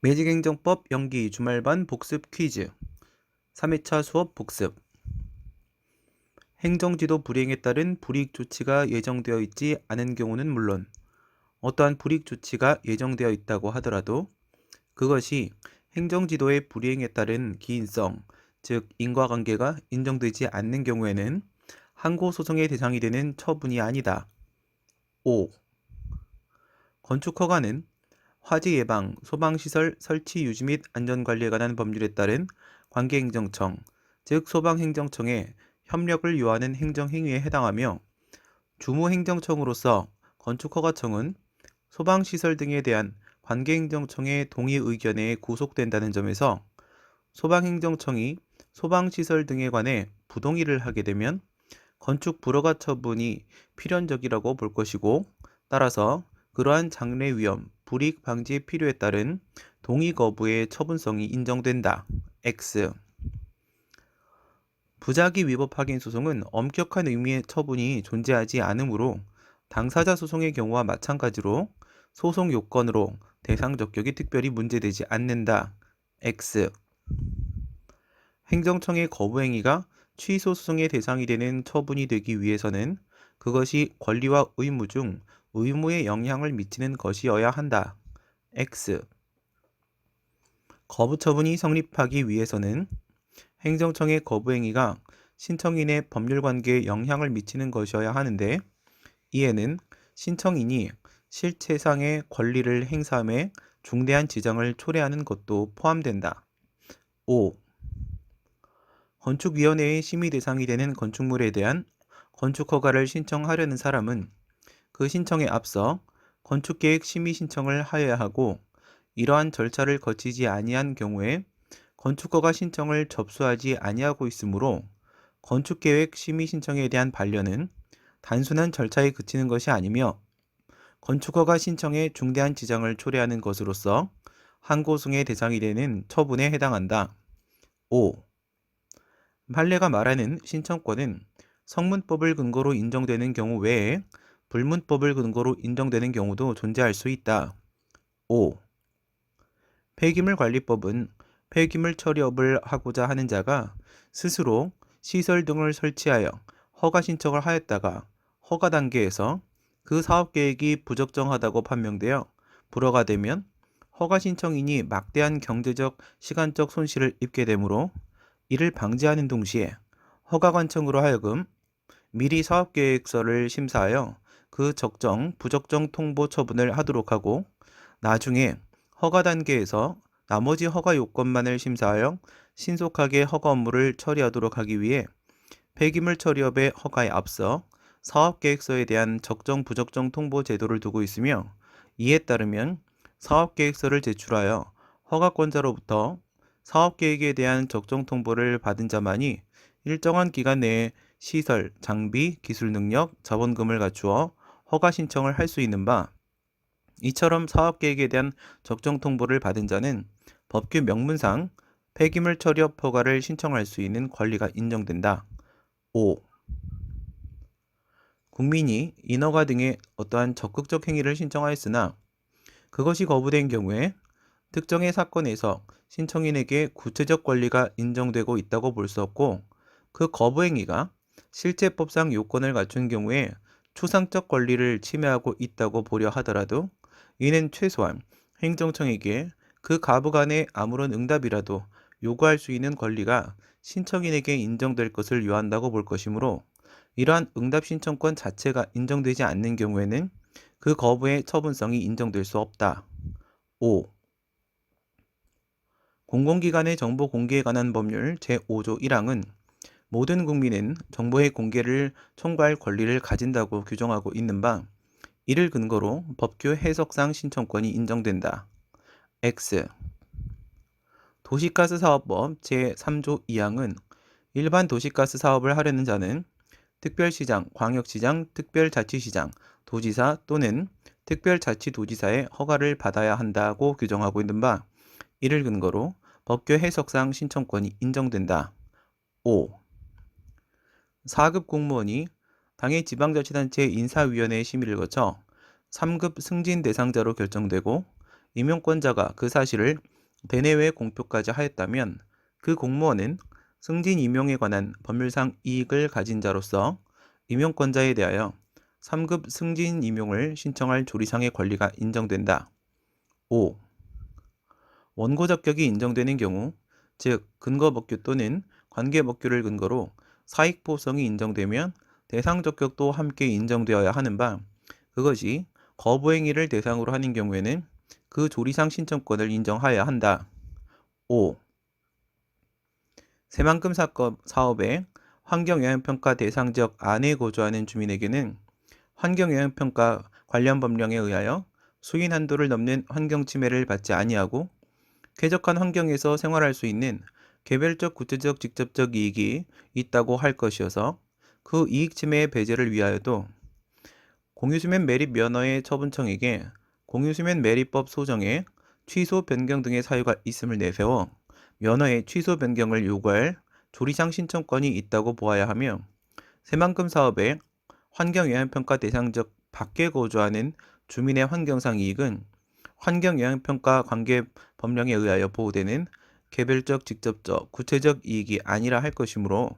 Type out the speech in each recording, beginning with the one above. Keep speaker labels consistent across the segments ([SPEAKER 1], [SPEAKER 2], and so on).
[SPEAKER 1] 매직행정법 연기 주말반 복습 퀴즈 3회차 수업 복습. 행정지도 불이행에 따른 불이익 조치가 예정되어 있지 않은 경우는 물론 어떠한 불이익 조치가 예정되어 있다고 하더라도 그것이 행정지도의 불이행에 따른 기인성, 즉 인과관계가 인정되지 않는 경우에는 항고소송의 대상이 되는 처분이 아니다. 5. 건축허가는 화재 예방, 소방시설 설치 유지 및 안전관리에 관한 법률에 따른 관계행정청, 즉 소방행정청의 협력을 요하는 행정행위에 해당하며 주무행정청으로서 건축허가청은 소방시설 등에 대한 관계행정청의 동의 의견에 구속된다는 점에서 소방행정청이 소방시설 등에 관해 부동의를 하게 되면 건축 불허가 처분이 필연적이라고 볼 것이고, 따라서 그러한 장래 위험, 불이익 방지의 필요에 따른 동의 거부의 처분성이 인정된다. X. 부작위 위법 확인 소송은 엄격한 의미의 처분이 존재하지 않으므로 당사자 소송의 경우와 마찬가지로 소송 요건으로 대상 적격이 특별히 문제되지 않는다. X. 행정청의 거부 행위가 취소 소송의 대상이 되는 처분이 되기 위해서는 그것이 권리와 의무 중 의무에 영향을 미치는 것이어야 한다. X. 거부 처분이 성립하기 위해서는 행정청의 거부 행위가 신청인의 법률 관계에 영향을 미치는 것이어야 하는데, 이에는 신청인이 실체상의 권리를 행사함에 중대한 지장을 초래하는 것도 포함된다. 5. 건축위원회의 심의 대상이 되는 건축물에 대한 건축허가를 신청하려는 사람은 그 신청에 앞서 건축계획 심의 신청을 하여야 하고, 이러한 절차를 거치지 아니한 경우에 건축허가 신청을 접수하지 아니하고 있으므로 건축계획 심의 신청에 대한 반려는 단순한 절차에 그치는 것이 아니며 건축허가 신청에 중대한 지장을 초래하는 것으로서 항고소송의 대상이 되는 처분에 해당한다. 5. 판례가 말하는 신청권은 성문법을 근거로 인정되는 경우 외에 불문법을 근거로 인정되는 경우도 존재할 수 있다. 5. 폐기물관리법은 폐기물 처리업을 하고자 하는 자가 스스로 시설 등을 설치하여 허가 신청을 하였다가 허가 단계에서 그 사업계획이 부적정하다고 판명되어 불허가 되면 허가 신청인이 막대한 경제적, 시간적 손실을 입게 되므로 이를 방지하는 동시에 허가관청으로 하여금 미리 사업계획서를 심사하여 그 적정, 부적정 통보 처분을 하도록 하고, 나중에 허가 단계에서 나머지 허가 요건만을 심사하여 신속하게 허가 업무를 처리하도록 하기 위해 폐기물 처리업의 허가에 앞서 사업계획서에 대한 적정, 부적정 통보 제도를 두고 있으며, 이에 따르면 사업계획서를 제출하여 허가권자로부터 사업계획에 대한 적정 통보를 받은 자만이 일정한 기간 내에 시설, 장비, 기술 능력, 자본금을 갖추어 허가 신청을 할 수 있는 바, 이처럼 사업계획에 대한 적정 통보를 받은 자는 법규 명문상 폐기물 처리업 허가를 신청할 수 있는 권리가 인정된다. 5. 국민이 인허가 등의 어떠한 적극적 행위를 신청하였으나 그것이 거부된 경우에 특정의 사건에서 신청인에게 구체적 권리가 인정되고 있다고 볼 수 없고, 그 거부 행위가 실제법상 요건을 갖춘 경우에 추상적 권리를 침해하고 있다고 보려 하더라도 이는 최소한 행정청에게 그 가부 간의 아무런 응답이라도 요구할 수 있는 권리가 신청인에게 인정될 것을 요한다고 볼 것이므로, 이러한 응답 신청권 자체가 인정되지 않는 경우에는 그 거부의 처분성이 인정될 수 없다. 5. 공공기관의 정보 공개에 관한 법률 제5조 1항은 모든 국민은 정보의 공개를 청구할 권리를 가진다고 규정하고 있는 바, 이를 근거로 법규 해석상 신청권이 인정된다. X. 도시가스사업법 제3조 2항은 일반 도시가스 사업을 하려는 자는 특별시장, 광역시장, 특별자치시장, 도지사 또는 특별자치도지사의 허가를 받아야 한다고 규정하고 있는 바, 이를 근거로 법규 해석상 신청권이 인정된다. 5. 4급 공무원이 당의 지방자치단체 인사위원회의 심의를 거쳐 3급 승진 대상자로 결정되고, 임용권자가 그 사실을 대내외에 공표까지 하였다면 그 공무원은 승진 임용에 관한 법률상 이익을 가진 자로서 임용권자에 대하여 3급 승진 임용을 신청할 조리상의 권리가 인정된다. 5. 원고 적격이 인정되는 경우, 즉 근거법규 또는 관계법규를 근거로 사익보상이 인정되면 대상 적격도 함께 인정되어야 하는 바, 그것이 거부행위를 대상으로 하는 경우에는 그 조리상 신청권을 인정하여야 한다. 5. 새만금 사업의 환경영향평가 대상 지역 안에 거주하는 주민에게는 환경영향평가 관련 법령에 의하여 수인 한도를 넘는 환경침해를 받지 아니하고 쾌적한 환경에서 생활할 수 있는 개별적 구체적 직접적 이익이 있다고 할 것이어서 그 이익 침해의 배제를 위하여도 공유수면 매립 면허의 처분청에게 공유수면 매립법 소정의 취소 변경 등의 사유가 있음을 내세워 면허의 취소 변경을 요구할 조리상 신청권이 있다고 보아야 하며, 새만금 사업의 환경영향평가 대상적 밖에 거주하는 주민의 환경상 이익은 환경영향평가 관계 법령에 의하여 보호되는 개별적, 직접적, 구체적 이익이 아니라 할 것이므로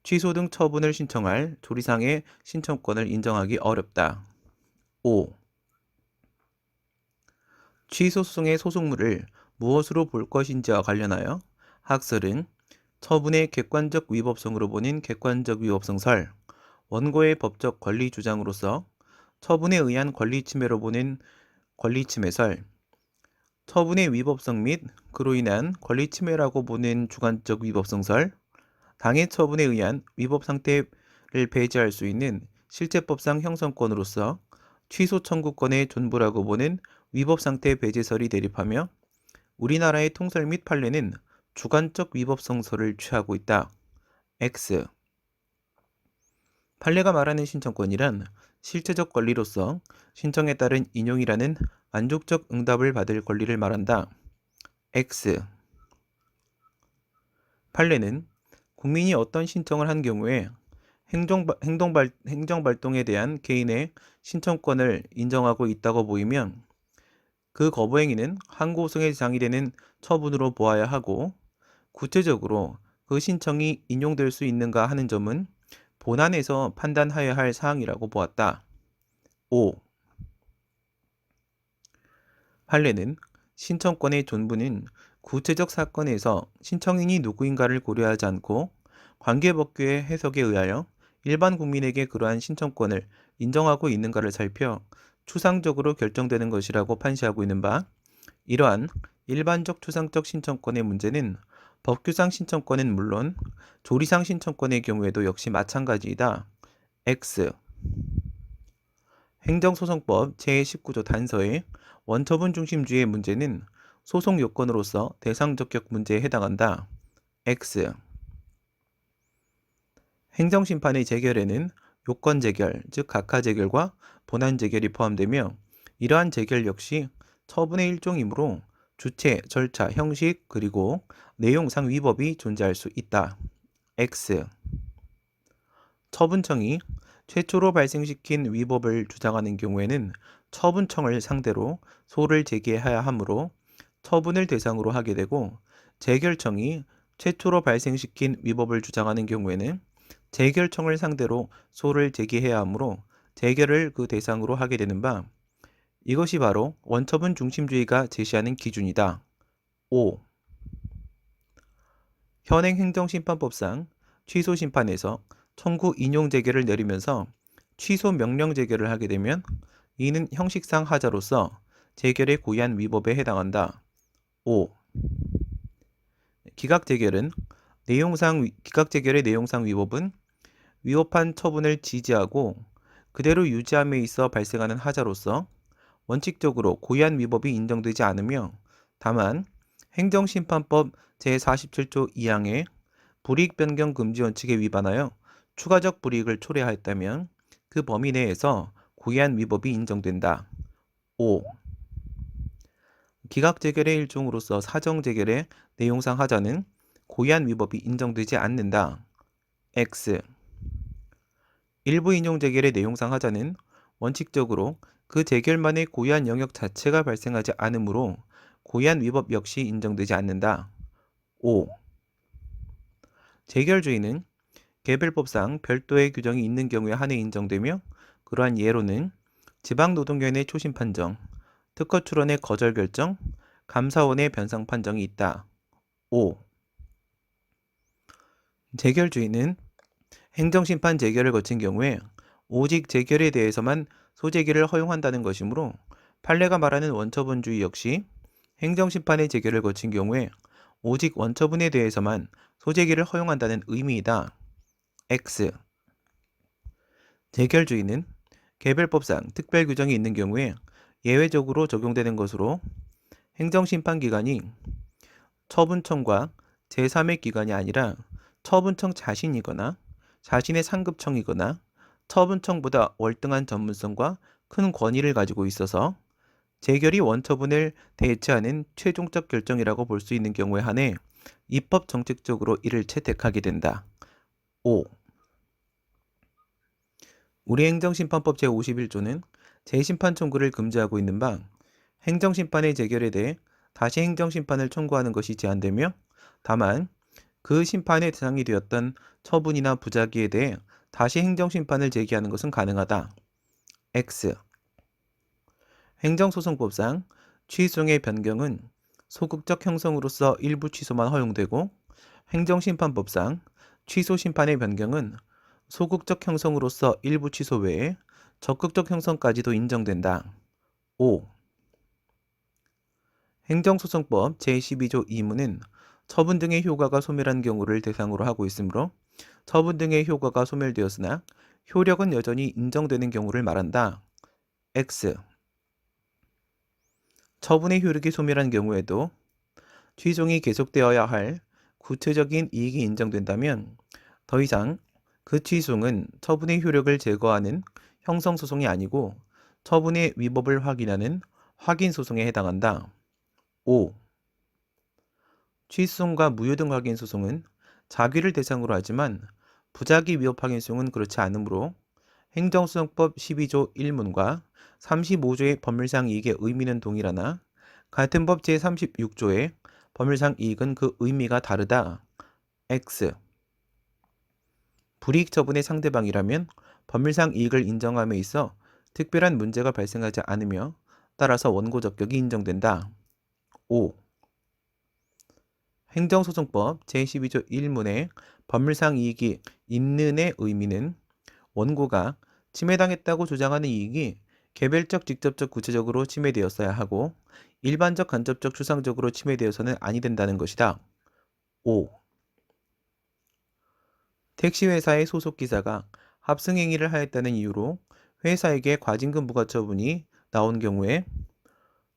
[SPEAKER 1] 취소 등 처분을 신청할 조리상의 신청권을 인정하기 어렵다. 5. 취소 소송의 소송물을 무엇으로 볼 것인지와 관련하여 학설은 처분의 객관적 위법성으로 보는 객관적 위법성설, 원고의 법적 권리 주장으로서 처분에 의한 권리 침해로 보는 권리 침해설, 처분의 위법성 및 그로 인한 권리 침해라고 보는 주관적 위법성설, 당해 처분에 의한 위법 상태를 배제할 수 있는 실체법상 형성권으로서 취소 청구권의 존부라고 보는 위법 상태 배제설이 대립하며, 우리나라의 통설 및 판례는 주관적 위법성설을 취하고 있다. X. 판례가 말하는 신청권이란 실체적 권리로서 신청에 따른 인용이라는 만족적 응답을 받을 권리를 말한다. X. 판례는 국민이 어떤 신청을 한 경우에 행정발동에 대한 개인의 신청권을 인정하고 있다고 보이면 그 거부행위는 항고소송의 대상이 되는 처분으로 보아야 하고, 구체적으로 그 신청이 인용될 수 있는가 하는 점은 본안에서 판단하여야 할 사항이라고 보았다. 5. 판례는 신청권의 존부는 구체적 사건에서 신청인이 누구인가를 고려하지 않고 관계법규의 해석에 의하여 일반 국민에게 그러한 신청권을 인정하고 있는가를 살펴 추상적으로 결정되는 것이라고 판시하고 있는 바, 이러한 일반적 추상적 신청권의 문제는 법규상 신청권은 물론 조리상 신청권의 경우에도 역시 마찬가지이다. X. 행정소송법 제19조 단서의 원처분 중심주의 문제는 소송 요건으로서 대상 적격 문제에 해당한다. X. 행정심판의 재결에는 요건 재결, 즉 각하 재결과 본안 재결이 포함되며, 이러한 재결 역시 처분의 일종이므로 주체, 절차, 형식, 그리고 내용상 위법이 존재할 수 있다. X. 처분청이 최초로 발생시킨 위법을 주장하는 경우에는 처분청을 상대로 소를 제기해야 하므로 처분을 대상으로 하게 되고, 재결청이 최초로 발생시킨 위법을 주장하는 경우에는 재결청을 상대로 소를 제기해야 하므로 재결을 그 대상으로 하게 되는 바, 이것이 바로 원처분 중심주의가 제시하는 기준이다. 5. 현행 행정심판법상 취소심판에서 청구 인용 재결을 내리면서 취소 명령 재결을 하게 되면 이는 형식상 하자로서 재결의 고의한 위법에 해당한다. 5. 기각 재결의 내용상 위법은 위법한 처분을 지지하고 그대로 유지함에 있어 발생하는 하자로서 원칙적으로 고의한 위법이 인정되지 않으며, 다만 행정심판법 제47조 2항의 불이익 변경 금지 원칙에 위반하여 추가적 불이익을 초래하였다면 그 범위 내에서 고의한 위법이 인정된다. 5. 기각 재결의 일종으로서 사정 재결의 내용상 하자는 고의한 위법이 인정되지 않는다. X. 일부 인용 재결의 내용상 하자는 원칙적으로 그 재결만의 고의한 영역 자체가 발생하지 않으므로 고의한 위법 역시 인정되지 않는다. 5. 재결주의는 개별법상 별도의 규정이 있는 경우에 한해 인정되며 그러한 예로는 지방노동위원회 초심 판정, 특허 출원의 거절 결정, 감사원의 변상 판정이 있다. 5. 재결주의는 행정심판 재결을 거친 경우에 오직 재결에 대해서만 소재기를 허용한다는 것이므로 판례가 말하는 원처분주의 역시 행정심판의 재결을 거친 경우에 오직 원처분에 대해서만 소재기를 허용한다는 의미이다. X. 재결주의는 개별법상 특별 규정이 있는 경우에 예외적으로 적용되는 것으로 행정심판기관이 처분청과 제3의 기관이 아니라 처분청 자신이거나 자신의 상급청이거나 처분청보다 월등한 전문성과 큰 권위를 가지고 있어서 재결이 원처분을 대체하는 최종적 결정이라고 볼 수 있는 경우에 한해 입법 정책적으로 이를 채택하게 된다. 5. 우리 행정심판법 제51조는 재심판 청구를 금지하고 있는 바 행정심판의 재결에 대해 다시 행정심판을 청구하는 것이 제한되며 다만 그 심판의 대상이 되었던 처분이나 부작위에 대해 다시 행정심판을 제기하는 것은 가능하다. X. 행정소송법상 취소의 변경은 소극적 형성으로서 일부 취소만 허용되고 행정심판법상 취소심판의 변경은 소극적 형성으로서 일부 취소 외에 적극적 형성까지도 인정된다. 5. 행정소송법 제12조 2무는 처분 등의 효과가 소멸한 경우를 대상으로 하고 있으므로 처분 등의 효과가 소멸되었으나 효력은 여전히 인정되는 경우를 말한다. X. 처분의 효력이 소멸한 경우에도 취송이 계속되어야 할 구체적인 이익이 인정된다면 더 이상 그 취송은 처분의 효력을 제거하는 형성소송이 아니고 처분의 위법을 확인하는 확인소송에 해당한다. 5. 취소송과 무효등 확인소송은 자기를 대상으로 하지만 부작위 위법 확인소송은 그렇지 않으므로 행정소송법 12조 1문과 35조의 법률상 이익의 의미는 동일하나 같은 법 제36조의 법률상 이익은 그 의미가 다르다. X. 불이익 처분의 상대방이라면 법률상 이익을 인정함에 있어 특별한 문제가 발생하지 않으며 따라서 원고 적격이 인정된다. 5. 행정소송법 제12조 1문의 법률상 이익이 있는의 의미는 원고가 침해당했다고 주장하는 이익이 개별적, 직접적, 구체적으로 침해되었어야 하고 일반적, 간접적, 추상적으로 침해되어서는 아니 된다는 것이다. 5. 택시회사의 소속기사가 합승행위를 하였다는 이유로 회사에게 과징금 부과 처분이 나온 경우에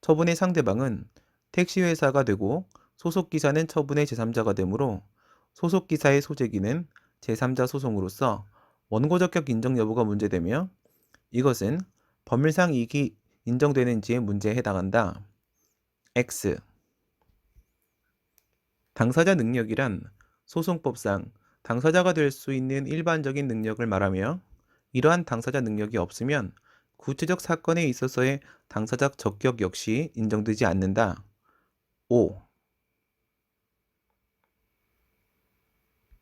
[SPEAKER 1] 처분의 상대방은 택시회사가 되고 소속기사는 처분의 제3자가 되므로 소속기사의 소재기는 제3자 소송으로서 원고 적격 인정 여부가 문제되며 이것은 법률상 이익이 인정되는지의 문제에 해당한다. X. 당사자 능력이란 소송법상 당사자가 될 수 있는 일반적인 능력을 말하며 이러한 당사자 능력이 없으면 구체적 사건에 있어서의 당사자 적격 역시 인정되지 않는다. 5.